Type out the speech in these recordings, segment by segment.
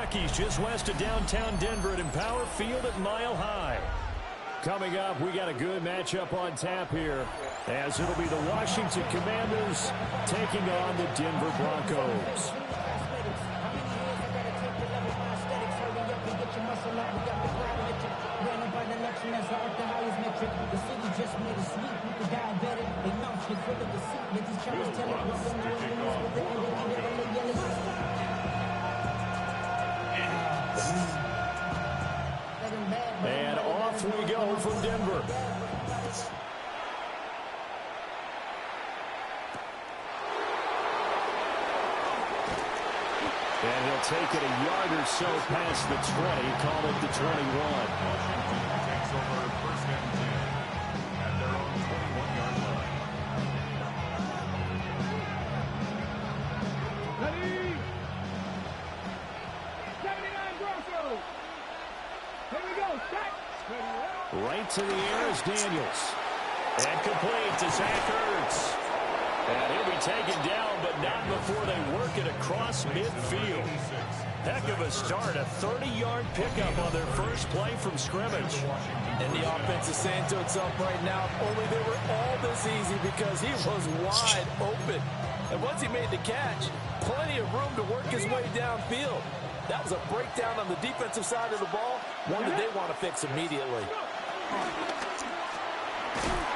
Rockies just west of downtown Denver at Empower Field at Mile High. Coming up, we got a good matchup on tap here, as it'll be the Washington Commanders taking on the Denver Broncos. And off we go from Denver. And he'll take it a yard or so past the 20, call it the 21. Washington takes over first and 10 at their own 21-yard line. Ready? 79 Broncos. Here we go. Set. Right to the air is Daniels. And complete to Zach Ertz. And he'll be taken down, but not before they work it across midfield. Heck of a start, a 30-yard pickup on their first play from scrimmage. And the offense is saying to itself right now, only they were all this easy because he was wide open. And once he made the catch, plenty of room to work his way downfield. That was a breakdown on the defensive side of the ball, one that they want to fix immediately.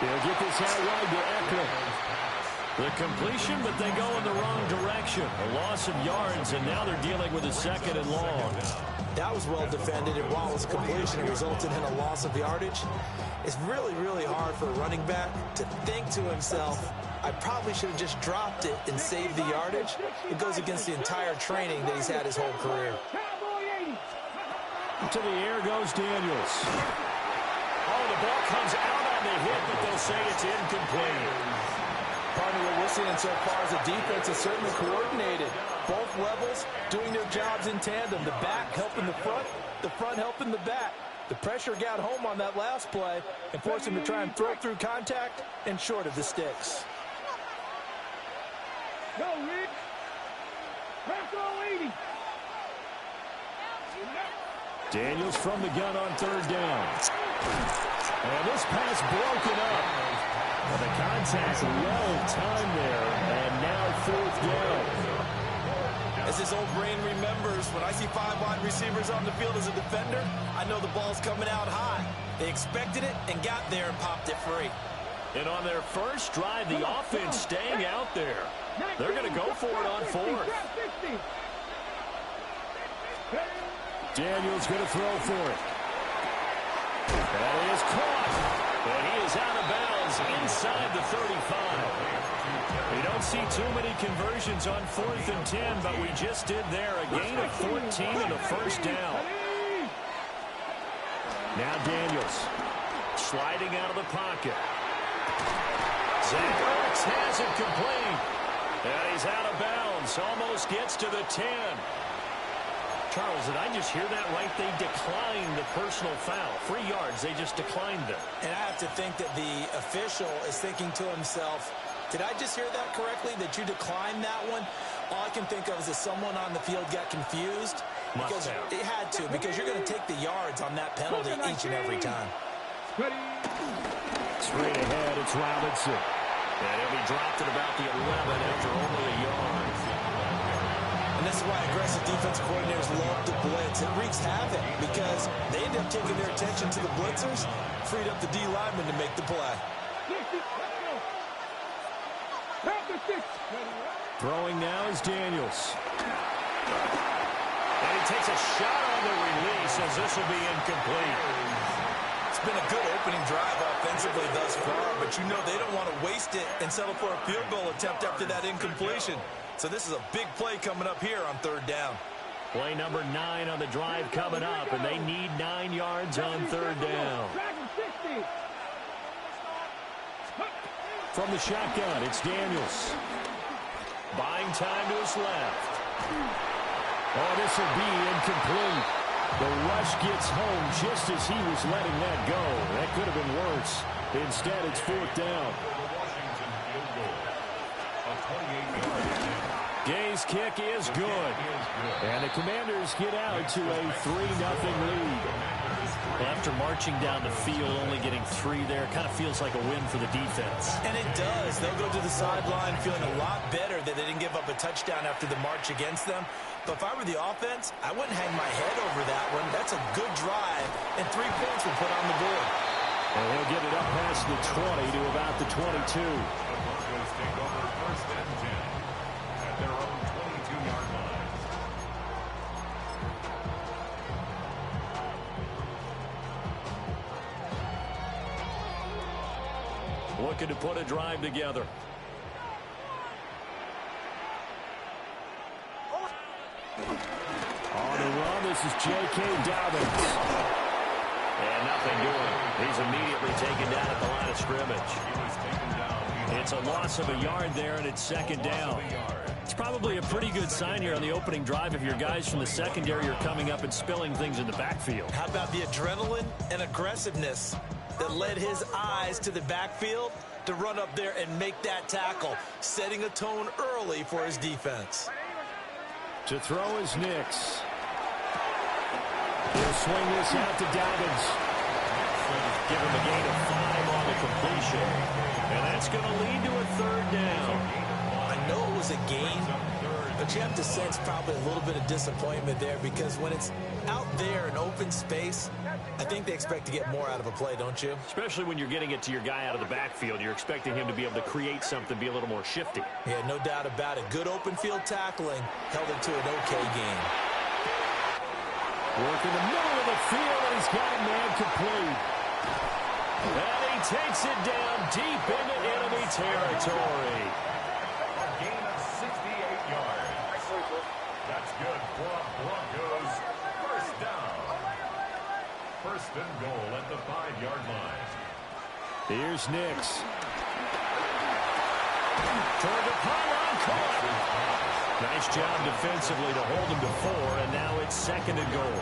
They'll get this out wide to Eckler. The completion, but they go in the wrong direction. A loss of yards, and now they're dealing with a second and long. That was well defended, and while his completion resulted in a loss of yardage, it's really, really hard for a running back to think to himself, I probably should have just dropped it and saved the yardage. It goes against the entire training that he's had his whole career. To the air goes Daniels. Oh, the ball comes out on the hit, but they'll say it's incomplete. Part of what we're seeing so far is the defense is certainly coordinated. Both levels doing their jobs in tandem. The back helping the front helping the back. The pressure got home on that last play and forced him to try and throw through contact and short of the sticks. Go, Rick. Bronco 80. Daniels from the gun on third down. And this pass broken up. Well, the contact well timed there, and now fourth down. As his old brain remembers, when I see 5 wide receivers on the field as a defender, I know the ball's coming out high. They expected it and got there and popped it free. And on their first drive, the offense staying out there. They're going to go for it on fourth. Daniels going to throw for it. That is caught. And he is out of bounds inside the 35. We don't see too many conversions on 4th and 10, but we just did there. A gain of 14 and a first down. Now Daniels sliding out of the pocket. Zach Ertz has it complete. And he's out of bounds. Almost gets to the 10. Charles, did I just hear that right? They declined the personal foul. 3 yards, they just declined them. And I have to think that the official is thinking to himself, did I just hear that correctly, that you declined that one? All I can think of is that someone on the field got confused. Because it had to, because you're going to take the yards on that penalty each and every time. Straight ahead, it's Robinson. And he'll be dropped at about the 11 after only a yard. And this is why aggressive defensive coordinators love to blitz. It wreaks havoc because they end up taking their attention to the blitzers, freed up the D lineman to make the play. Throwing now is Daniels. And he takes a shot on the release as this will be incomplete. It's been a good opening drive offensively thus far, but you know they don't want to waste it and settle for a field goal attempt after that incompletion. So this is a big play coming up here on third down. Play number 9 on the drive coming up, and they need 9 yards on third down. From the shotgun, it's Daniels. Buying time to his left. Oh, this will be incomplete. The rush gets home just as he was letting that go. That could have been worse. Instead, it's fourth down. Washington field goal. A 28-yard. Gay's This kick is good. And the Commanders get out to a 3-0 lead. Well, after marching down the field, only getting 3 there, kind of feels like a win for the defense. And it does. They'll go to the sideline feeling a lot better that they didn't give up a touchdown after the march against them. But if I were the offense, I wouldn't hang my head over that one. That's a good drive, and 3 points were put on the board. And he'll get it up past the 20 to about the 22. The Broncos take over 1st and 10 at their own 22-yard line. Looking to put a drive together. On the run, this is J.K. Dobbins. And nothing doing. He's immediately taken down at the line of scrimmage. He was taken down. It's a loss of a yard there, and it's 2nd down. It's probably a pretty good sign here on the opening drive if your guys from the secondary are coming up and spilling things in the backfield. How about the adrenaline and aggressiveness that led his eyes to the backfield to run up there and make that tackle, setting a tone early for his defense. To throw is Nix. He'll swing this out to Dobbins. Give him a gain of 5 on the completion. And that's going to lead to a 3rd down. I know it was a gain, but you have to sense probably a little bit of disappointment there because when it's out there in open space, I think they expect to get more out of a play, don't you? Especially when you're getting it to your guy out of the backfield. You're expecting him to be able to create something, be a little more shifty. Yeah, no doubt about it. Good open field tackling held it to an okay game. Work in the middle of the field, and he's got a man complete. And he takes it down deep into enemy territory. A gain of 68 yards. That's good for a Broncos 1st down. 1st and goal at the 5-yard line. Here's Nix. Turned to pylon, caught. Nice job defensively to hold him to 4, and now it's 2nd and goal.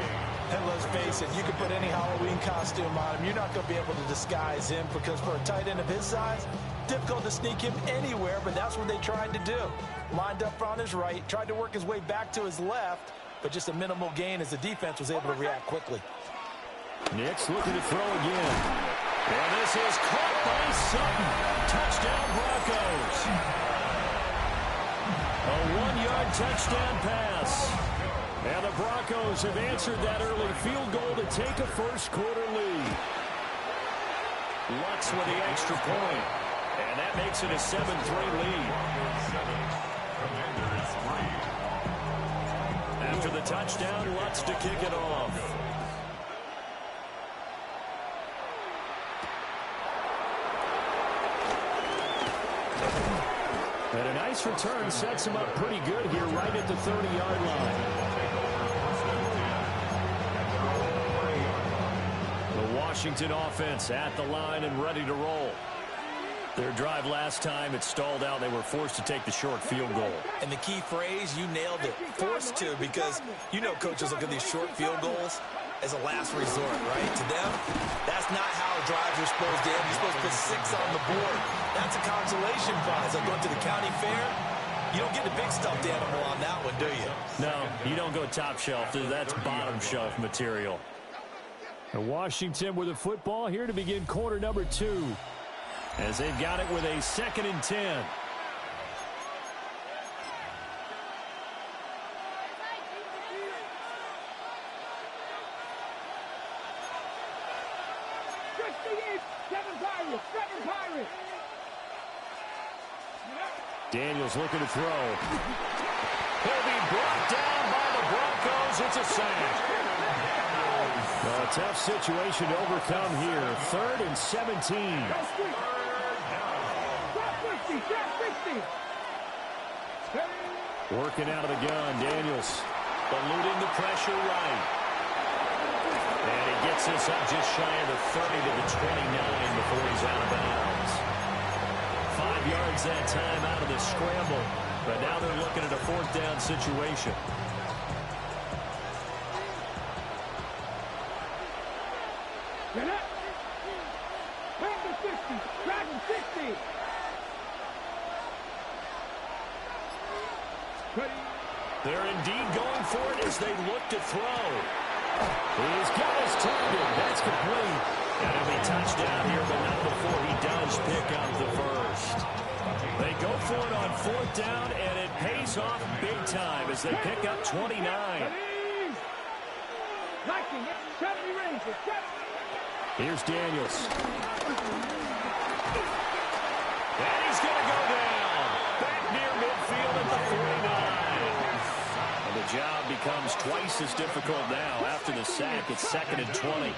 And let's face it, you can put any Halloween costume on him. You're not going to be able to disguise him because for a tight end of his size, difficult to sneak him anywhere, but that's what they tried to do. Lined up on his right, tried to work his way back to his left, but just a minimal gain as the defense was able to react quickly. Nix looking to throw again. And this is caught by Sutton. Touchdown Broncos. A 1-yard touchdown pass. And the Broncos have answered that early field goal to take a 1st quarter lead. Lutz with the extra point. And that makes it a 7-3 lead. After the touchdown, Lutz to kick it off. And a nice return sets him up pretty good here right at the 30-yard line. The Washington offense at the line and ready to roll. Their drive last time, it stalled out. They were forced to take the short field goal. And the key phrase, you nailed it, forced to, because you know coaches look at these short field goals as a last resort, right? To them, that's not how drives are supposed to end. You're supposed to put 6 on the board. That's a consolation prize. Like going to the county fair, you don't get the big stuffed animal on that one, do you? No, you don't go top shelf. That's bottom shelf material. And Washington with the football here to begin quarter number 2. As they've got it with a 2nd and 10. Daniels looking to throw. He'll be brought down by the Broncos. It's a sack. Well, a tough situation to overcome here. 3rd and 17. Working out of the gun, Daniels eluding the pressure right. And he gets this up just shy of the 30 to the 29 before he's out of bounds. 5 yards that time out of the scramble. But now they're looking at a 4th down situation. Ready? They're indeed going for it as they look to throw. He's got his target. That's complete. And it'll be touchdown here, but not before he does pick up the first. They go for it on 4th down, and it pays off big time as they pick up 29. Here's Daniels. And he's going to go down. Back near midfield at the 49. And the job becomes twice as difficult now. After the sack, it's 2nd and 20.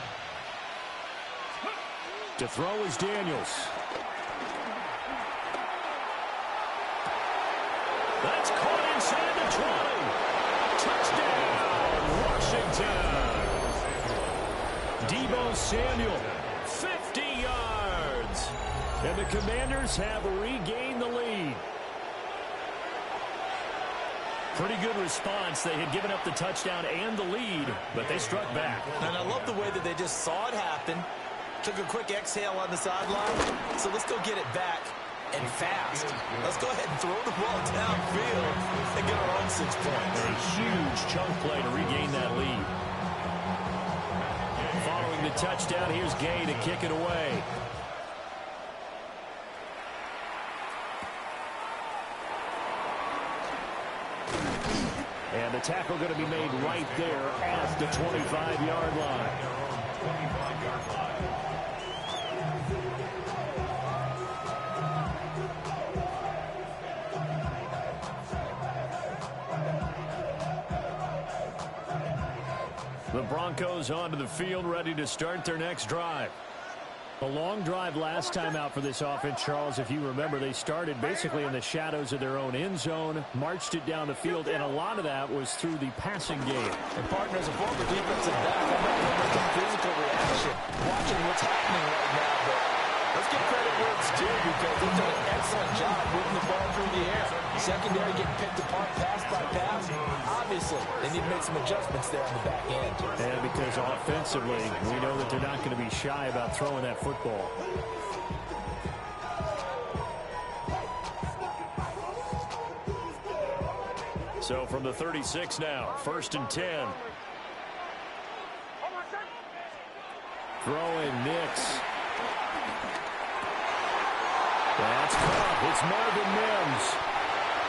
To throw is Daniels. That's caught inside the 20. Touchdown, Washington. Deebo Samuel, 50 yards. And the Commanders have regained the lead. Pretty good response. They had given up the touchdown and the lead, but they struck back. And I love the way that they just saw it happen. Took a quick exhale on the sideline. So let's go get it back. And fast. Let's go ahead and throw the ball downfield and get our own 6 points. A huge chunk play to regain that lead. Following the touchdown, here's Gay to kick it away. And the tackle going to be made right there at the 25-yard line. The Broncos onto the field, ready to start their next drive. A long drive last time out for this offense, Charles. If you remember, they started basically in the shadows of their own end zone, marched it down the field, and a lot of that was through the passing game. And partner, as a former defensive back, I'm not going to make a physical reaction watching what's happening right now, but let's give credit where it's due because they've done an excellent job moving the ball through the air. Secondary getting picked apart pass by pass. Obviously, they need to make some adjustments there on the back end. And because offensively, we know that they're not going to be shy about throwing that football. So from the 36 now, 1st and 10. Throwing Nix. That's caught. It's Marvin Mims.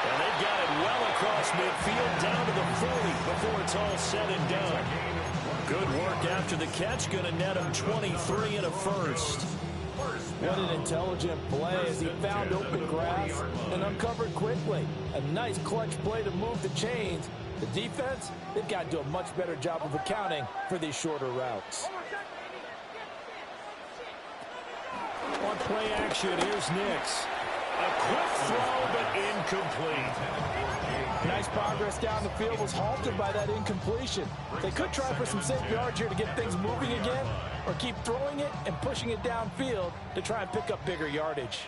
And they've got it well across midfield down to the 40 before it's all said and done. Good work after the catch. Going to net him 23 and a first. What an intelligent play as he found open grass and uncovered quickly. A nice clutch play to move the chains. The defense, they've got to do a much better job of accounting for these shorter routes. On play action, here's Nix. A quick throw, but incomplete. Nice progress down the field was halted by that incompletion. They could try for some safe yards here to get things moving again, or keep throwing it and pushing it downfield to try and pick up bigger yardage.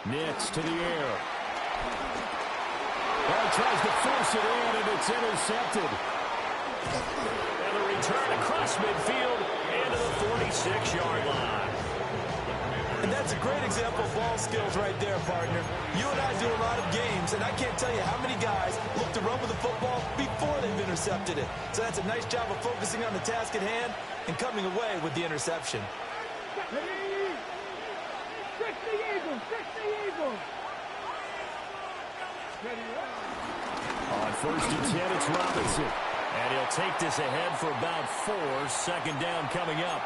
Nix to the air. Well, tries to force it in, and it's intercepted. And the return across midfield and to the 46-yard line. And that's a great example of ball skills right there, partner. You and I do a lot of games, and I can't tell you how many guys look to run with the football before they've intercepted it. So that's a nice job of focusing on the task at hand and coming away with the interception. On 1st and 10, it's Robinson. And he'll take this ahead for about 4. 2nd down coming up.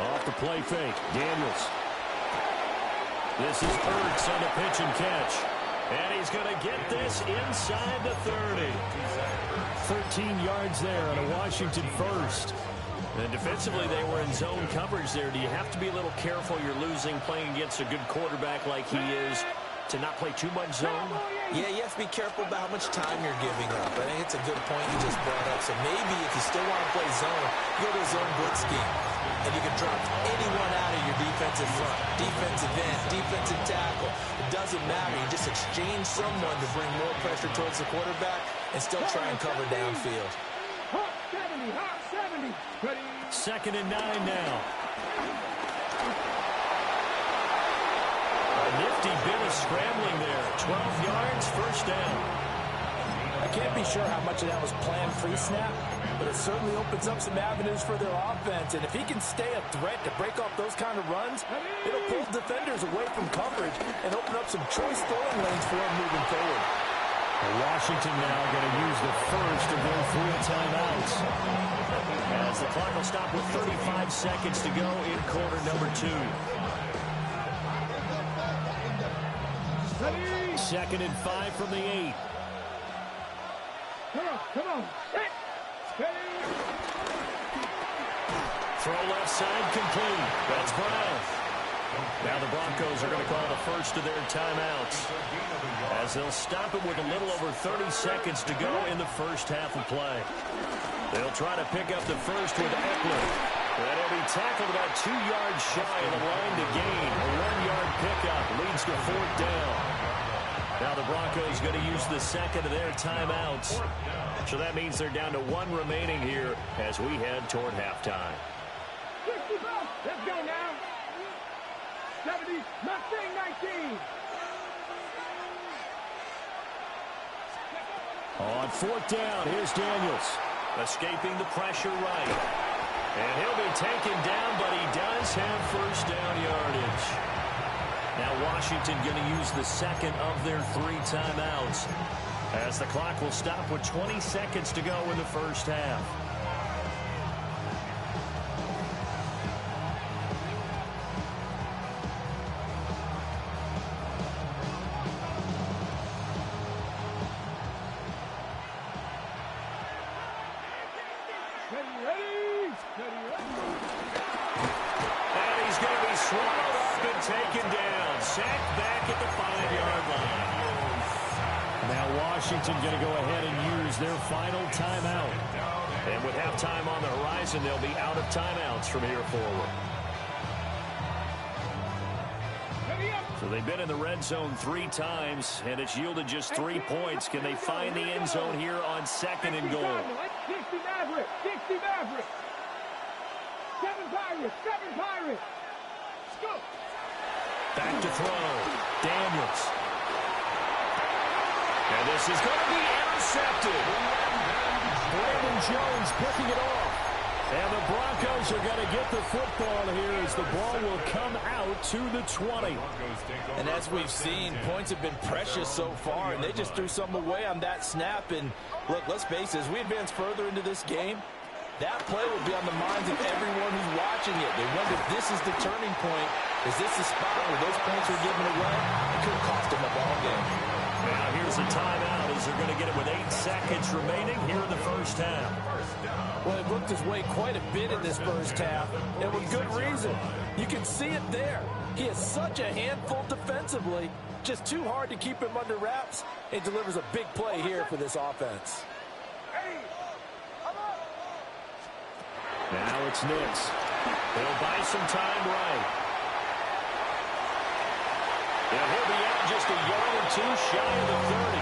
Off the play fake, Daniels. This is Ertz on the pitch and catch. And he's going to get this inside the 30. 13 yards there on a Washington first. And defensively, they were in zone coverage there. Do you have to be a little careful? You're losing playing against a good quarterback like he is to not play too much zone? Yeah, you have to be careful about how much time you're giving up. I think it's a good point you just brought up. So maybe if you still want to play zone, you go to a zone blitz scheme. And you can drop anyone out of your defensive front, defensive end, defensive tackle. It doesn't matter. You just exchange someone to bring more pressure towards the quarterback and still try and cover downfield. Hot 70, hot 70. Ready. 2nd and 9 now. A nifty bit of scrambling there. 12 yards, first down. I can't be sure how much of that was planned pre-snap, but it certainly opens up some avenues for their offense. And if he can stay a threat to break off those kind of runs, it'll pull defenders away from coverage and open up some choice throwing lanes for him moving forward. Washington now going to use the first of their 3 timeouts. As the clock will stop with 35 seconds to go in quarter number 2. Ready. 2nd and 5 from the 8. Come on. Hit. Ready. Throw left side complete. That's Brown. Now the Broncos are going to call the first of their timeouts, as they'll stop it with a little over 30 seconds to go in the first half of play. They'll try to pick up the first with Eckler. And he'll be tackled about 2 yards shy of the line to gain. A 1-yard pickup leads to 4th down. Now the Broncos going to use the second of their timeouts. So that means they're down to 1 remaining here as we head toward halftime. 65. Let's go now. 70. Mustang 19. On 4th down, here's Daniels. Escaping the pressure right. And he'll be taken down, but he does have first down yardage. Now Washington going to use the second of their 3 timeouts, as the clock will stop with 20 seconds to go in the first half. And he's going to be swallowed up and taken down. Sacked back at the 5-yard line. Now Washington going to go ahead and use their final timeout. And with halftime on the horizon, they'll be out of timeouts from here forward. So they've been in the red zone 3 times, and it's yielded just 3 points. Can they find the end zone here on 2nd and goal? 60 Maverick. 60 Maverick. 7 Pirates. 7 Pirates. Scoop. Back to throw. Daniels. And this is going to be intercepted. Brandon Jones picking it off. And the Broncos are going to get the football here as the ball will come out to the 20. And as we've seen, points have been precious so far, and they just threw some away on that snap. And look, let's face it, as we advance further into this game, that play will be on the minds of everyone who's watching it. They wonder if this is the turning point. Is this the spot where those points were given away? It could have cost them a ball game. Now here's a timeout as they're going to get it with 8 seconds remaining here in the first half. Well, it looked his way quite a bit in this first half, and with good reason. You can see it there. He is such a handful defensively, just too hard to keep him under wraps, and delivers a big play here for this offense. Now it's Nix. He'll buy some time right. And he'll be out just a yard or 2 shy of the 30.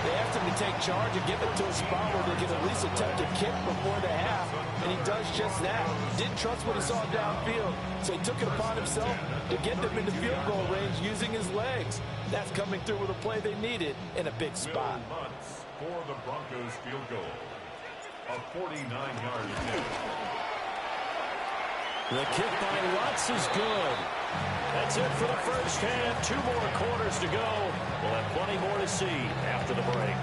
They asked him to take charge and get them to a spot where they can at least attempt a kick before the half, and he does just that. Didn't trust what he saw downfield, so he took it upon himself to get them into field goal range using his legs. That's coming through with a play they needed in a big spot. For the Broncos field goal. A 49-yard kick. The kick by Lutz is good. That's it for the first half. 2 more quarters to go. We'll have plenty more to see after the break.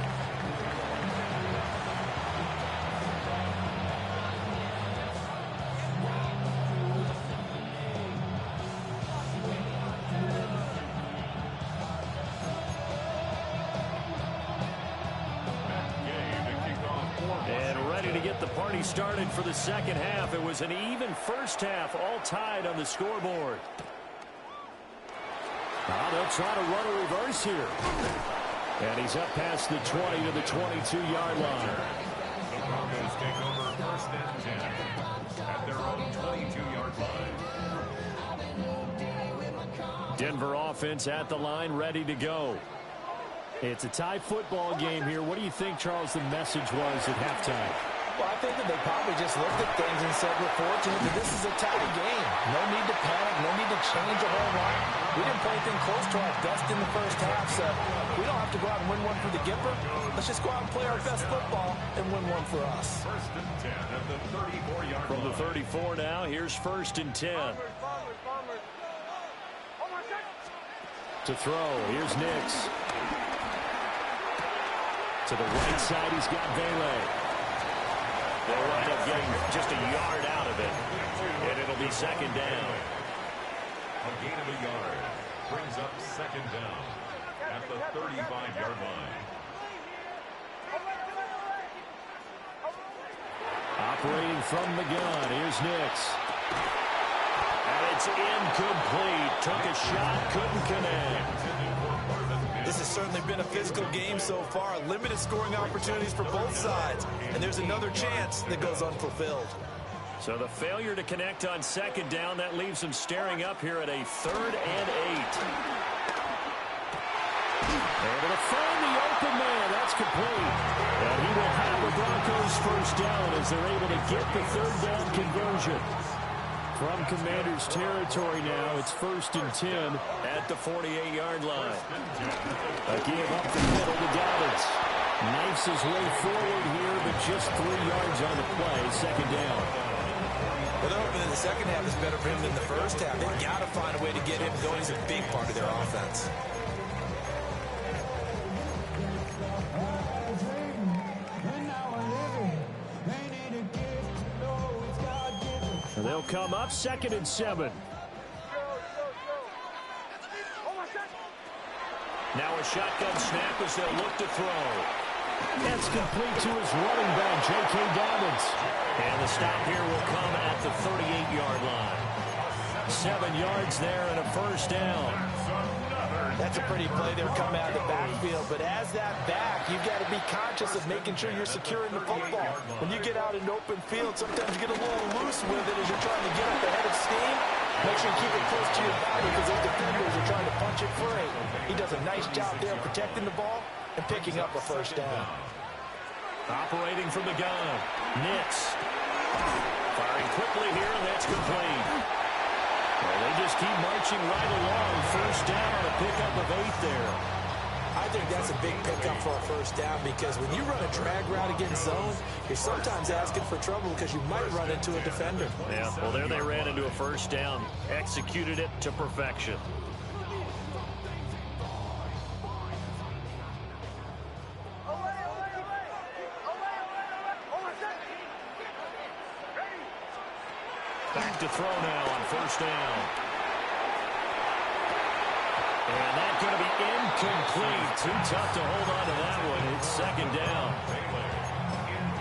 And ready to get the party started for the second half. It was an even first half, all tied on the scoreboard. Now they'll try to run a reverse here. And he's up past the 20 to the 22-yard line. The Broncos take over first and 10 at their own 22-yard line. Denver offense at the line, ready to go. It's a tie football game here. What do you think, Charles, the message was at halftime? Well, I think that they probably just looked at things and said, we're fortunate that this is a tie game. No need to panic, no need to change a whole lot. We didn't play anything close to our best in the first half, so we don't have to go out and win one for the Gipper. Let's just go out and play our best football and win one for us. First and 10 at the 34-yard line. From the 34 now, here's first and 10. To throw, here's Nix. To the right side, he's got Vele. They'll wind up getting just a yard out of it, and it'll be second down. A gain of a yard brings up second down at the 35-yard line. Operating from the gun, here's Nix. And it's incomplete. Took a shot, couldn't connect. This has certainly been a physical game so far. Limited scoring opportunities for both sides. And there's another chance that goes unfulfilled. So the failure to connect on second down, that leaves them staring up here at a 3rd and 8. Able to find the open man. That's complete. And he will have the Broncos first down as they're able to get the 3rd down conversion. From Commander's territory now, it's first and 10 at the 48-yard line. A give up the middle to Dobbins. Knifes his way forward here, but just 3 yards on the play, second down. Well, they're hoping that the second half is better for him than the first half. They've got to find a way to get him going. He's a big part of their offense. They'll come up second and 7. Now a shotgun snap as they'll look to throw. That's complete to his running back, J.K. Dobbins. And the stop here will come at the 38-yard line. 7 yards there and a first down. That's a pretty play there coming out of the backfield. But as that back, you've got to be conscious of making sure you're securing the football. When you get out in open field, sometimes you get a little loose with it as you're trying to get up ahead of steam. Make sure you keep it close to your body because those defenders are trying to punch it free. He does a nice job there protecting the ball and picking up a first down. Operating from the gun, Nix. Firing quickly here, and that's complete. Well, they just keep marching right along. First down on a pickup of 8 there. I think that's a big pickup for a first down because when you run a drag route against zone, you're sometimes asking for trouble because you might run into a defender. Yeah, well, there they ran into a first down. Executed it to perfection. Back to throw now on first down. And that's going to be incomplete. Too tough to hold on to that one. It's second down.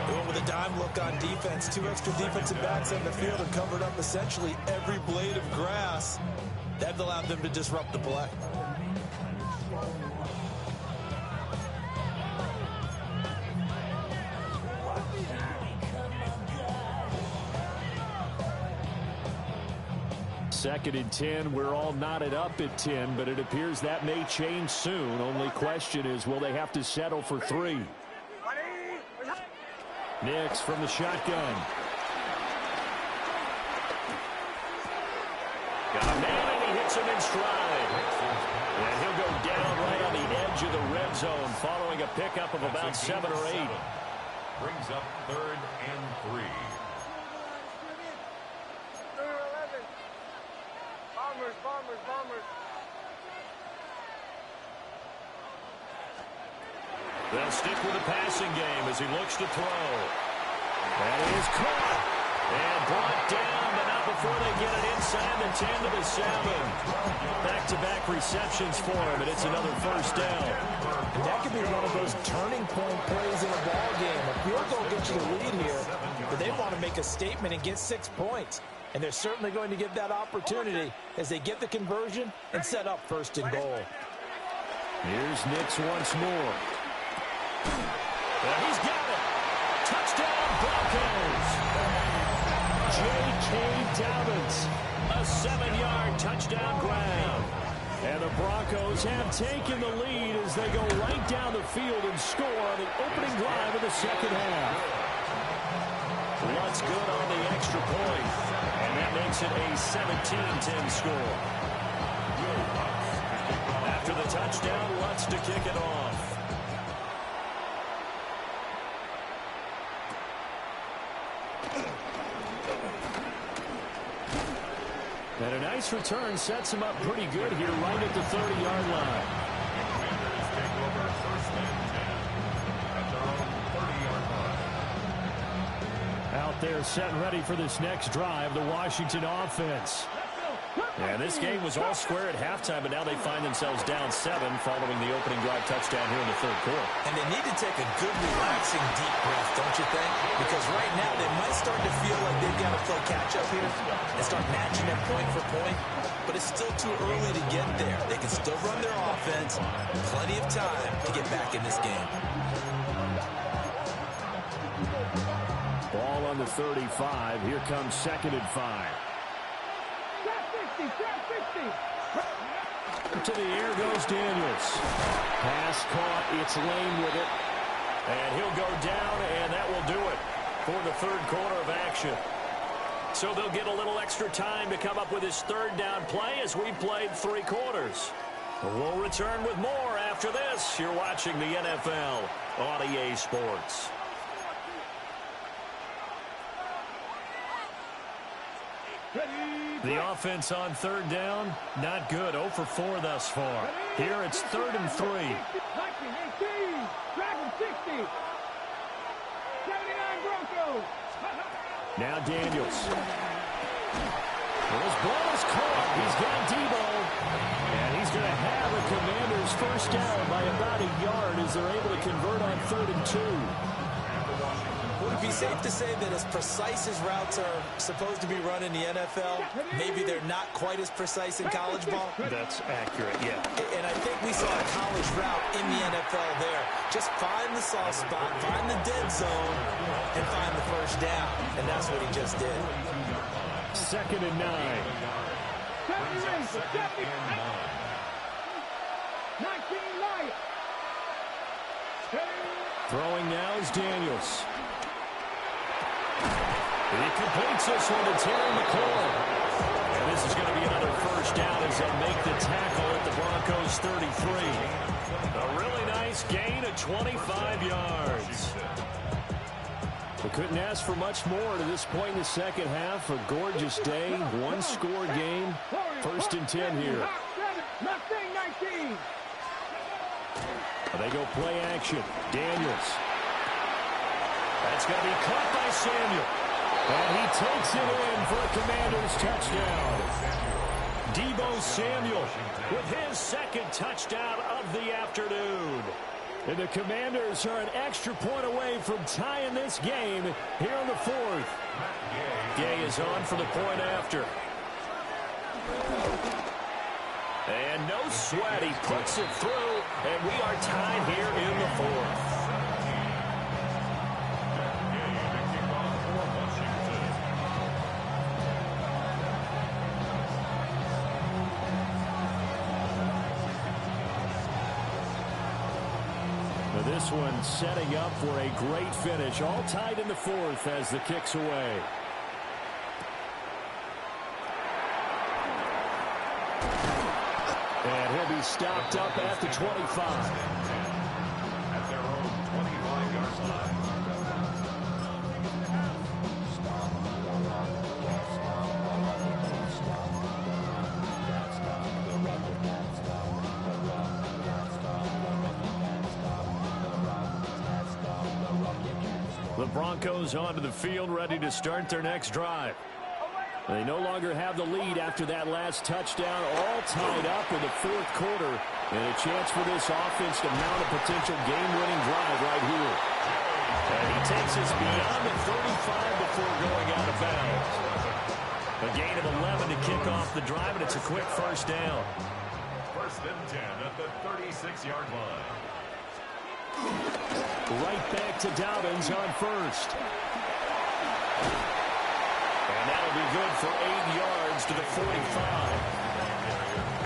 Going with a dime look on defense. 2 extra defensive backs on the field and covered up essentially every blade of grass. That allowed them to disrupt the play. Second and 10. We're all knotted up at 10, but it appears that may change soon. Only question is, will they have to settle for 3? Nix from the shotgun. Got a man, and he hits him in stride. And he'll go down right on the edge of the red zone following a pickup of about 7 or 8. Brings up 3rd and 3. They'll stick with the passing game as he looks to throw. That is caught and brought down, but not before they get it inside the 10 to the 7. Back-to-back receptions for him, and it's another first down. And that could be one of those turning point plays in a ball game. A field goal gets you the lead here, but they want to make a statement and get 6 points. And they're certainly going to get that opportunity as they get the conversion and set up first and goal. Here's Nix once more. And he's got it. Touchdown, Broncos. J.K. Dobbins, a 7-yard touchdown grab. And the Broncos have taken the lead as they go right down the field and score on the opening drive of the second half. Lutz good on the extra point, and that makes it a 17-10 score. After the touchdown, Lutz to kick it off. And a nice return sets him up pretty good here right at the 30-yard line. Commanders take over first and 10 at their own 30-yard line. Out there set and ready for this next drive, the Washington offense. And this game was all square at halftime, but now they find themselves down 7 following the opening drive touchdown here in the third quarter. And they need to take a good, relaxing, deep breath, don't you think? Because right now they might start to feel like they've got to play catch-up here and start matching them point for point. But it's still too early to get there. They can still run their offense. Plenty of time to get back in this game. Ball on the 35. Here comes 2nd and 5. To the air goes Daniels. Pass caught. It's Lane with it. And he'll go down, and that will do it for the third quarter of action. So they'll get a little extra time to come up with his third down play as we played 3 quarters. We'll return with more after this. You're watching the NFL on EA Sports. The offense on third down, not good. 0 for 4 thus far. Here it's 3rd and 3. Now Daniels. This ball is caught. He's got Debo. And he's going to have the Commanders first down by about a yard as they're able to convert on 3rd and 2. Would it be safe to say that as precise as routes are supposed to be run in the NFL, maybe they're not quite as precise in college ball? That's accurate, yeah. And I think we saw a college route in the NFL there. Just find the soft spot, find the dead zone, and find the first down. And that's what he just did. 2nd and 9. Throwing now is Daniels. He completes this one to Terry McLaurin. And this is going to be another first down as they make the tackle at the Broncos 33. A really nice gain of 25 yards. We couldn't ask for much more to this point in the second half. A gorgeous day, 1-score game. 1st and 10 here. They go play action. Daniels. That's going to be caught by Samuel. And he takes it in for a Commanders touchdown. Deebo Samuel with his 2nd touchdown of the afternoon. And the Commanders are an extra point away from tying this game here in the 4th. Gay is on for the point after. And no sweat, he puts it through, and we are tied here in the 4th. This one setting up for a great finish. All tied in the 4th as the kick's away. And he'll be stopped up at the 25. At their own 25-yard line. The Broncos onto the field, ready to start their next drive. They no longer have the lead after that last touchdown, all tied up in the 4th quarter, and a chance for this offense to mount a potential game-winning drive right here. And he takes us beyond the 35 before going out of bounds. A gain of 11 to kick off the drive, and it's a quick first down. First and 10 at the 36-yard line. Right back to Dobbins on first. And that'll be good for 8 yards to the 45.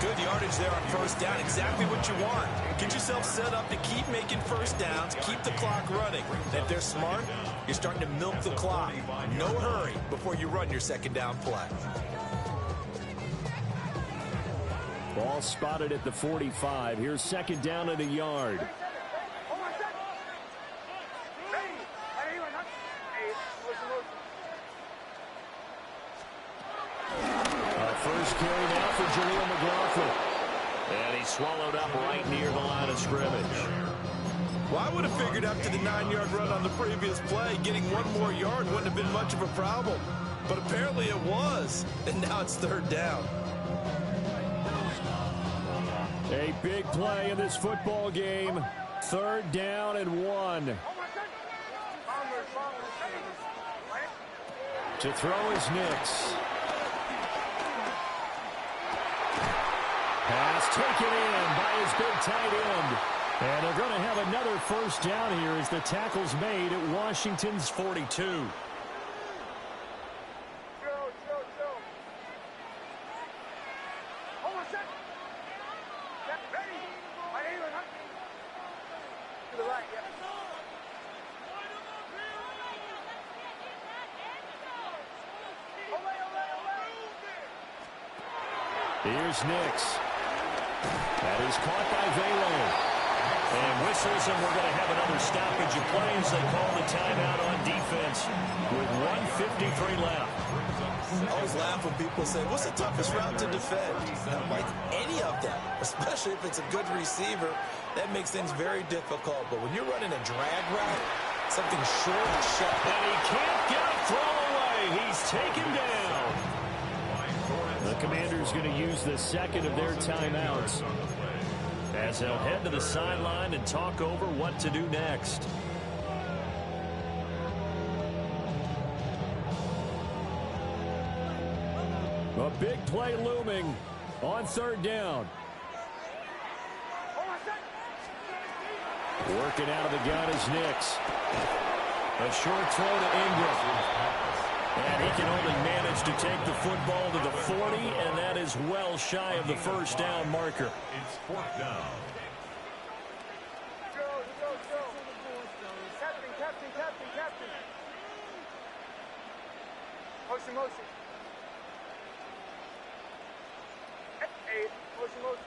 Good yardage there on first down. Exactly what you want. Get yourself set up to keep making first downs, keep the clock running. And if they're smart, you're starting to milk the clock. No hurry before you run your second down play. Ball spotted at the 45. Here's second down and a yard. First carry now for Jaleel McLaughlin. And he's swallowed up right near the line of scrimmage. Well, I would have figured after the 9-yard run on the previous play, getting one more yard wouldn't have been much of a problem. But apparently it was. And now it's third down. A big play in this football game. Third down and 1. To throw is Nix. Pass taken in by his big tight end. And they're going to have another first down here as the tackle's made at Washington's 42. Here's Nix. That is caught by Vele. And whistles, and we're going to have another stoppage of play as they call the timeout on defense with 1:53 left. I always laugh when people say, what's the toughest route to defend? I'm like, any of them, especially if it's a good receiver. That makes things very difficult. But when you're running a drag route, something short and sharp. And he can't get a throw away. He's taken down. The Commanders going to use the second of their timeouts as they'll head to the sideline and talk over what to do next. A big play looming on third down. Working out of the gun is Nix. A short throw to Ingram. And he can only manage to take the football to the 40, and that is well shy of the first down marker. It's fourth down. Captain. Motion. Hey, motion.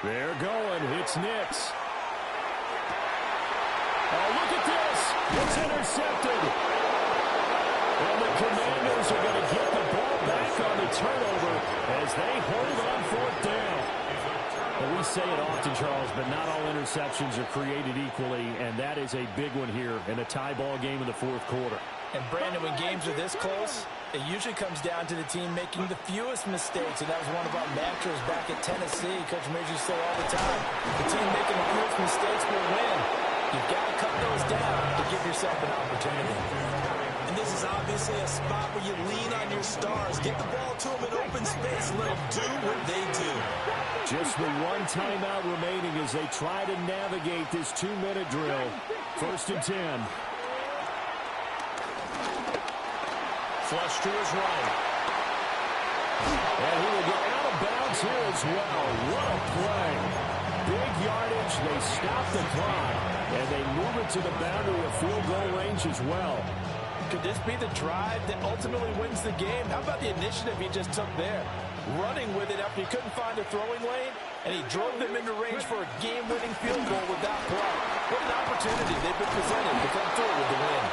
They're going. It's Nix. Oh, look at this. It's intercepted. And the Commanders are going to get the ball back on the turnover as they hold on fourth down. Well, we say it often, Charles, but not all interceptions are created equally, and that is a big one here in a tie ball game in the fourth quarter. And, Brandon, when games are this close, it usually comes down to the team making the fewest mistakes, and that was one of our mantras back at Tennessee. Coach Major say all the time, the team making the fewest mistakes will win. You've got to cut those down to give yourself an opportunity. And this is obviously a spot where you lean on your stars. Get the ball to them in open space and let them do what they do. Just the one timeout remaining as they try to navigate this 2-minute drill. First and 10. Flush to his right. And he will get out of bounds here as well. What a play. Big yardage. They stop the clock. And they move it to the boundary of field goal range as well. Could this be the drive that ultimately wins the game? How about the initiative he just took there? Running with it after he couldn't find a throwing lane, and he drove them into range for a game-winning field goal without block. What an opportunity they've been presented to come through with the win.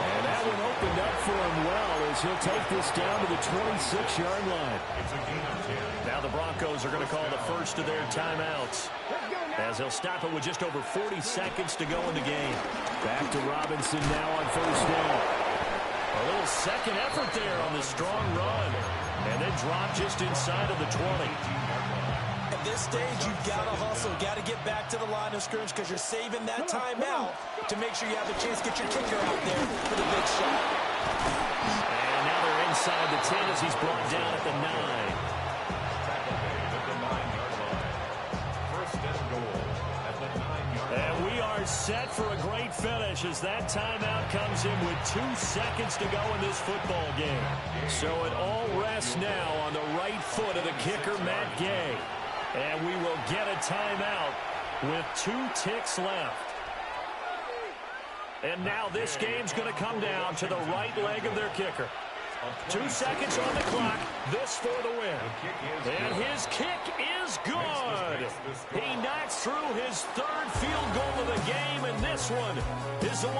And that one opened up for him well as he'll take this down to the 26-yard line. Now the Broncos are going to call the first of their timeouts as they'll stop it with just over 40 seconds to go in the game. Back to Robinson now on first down. A little second effort there on the strong run. And they drop just inside of the 20. And at this stage, you've got to hustle. Got to get back to the line of scrimmage because you're saving that timeout to make sure you have a chance to get your kicker out there for the big shot. And now they're inside the 10 as he's brought down at the 9. Tackle made at the 9-yard line. First and goal at the 9-yard line. And we are set for a great finish as that timeout comes in with 2 seconds to go in this football game. So it all rests now on the right foot of the kicker, Matt Gay. And we will get a timeout with 2 ticks left. And now this game's going to come down to the right leg of their kicker. 2 seconds on the clock. This for the win. And his kick is good. He knocks through his 3rd field goal of the game, and this one is the one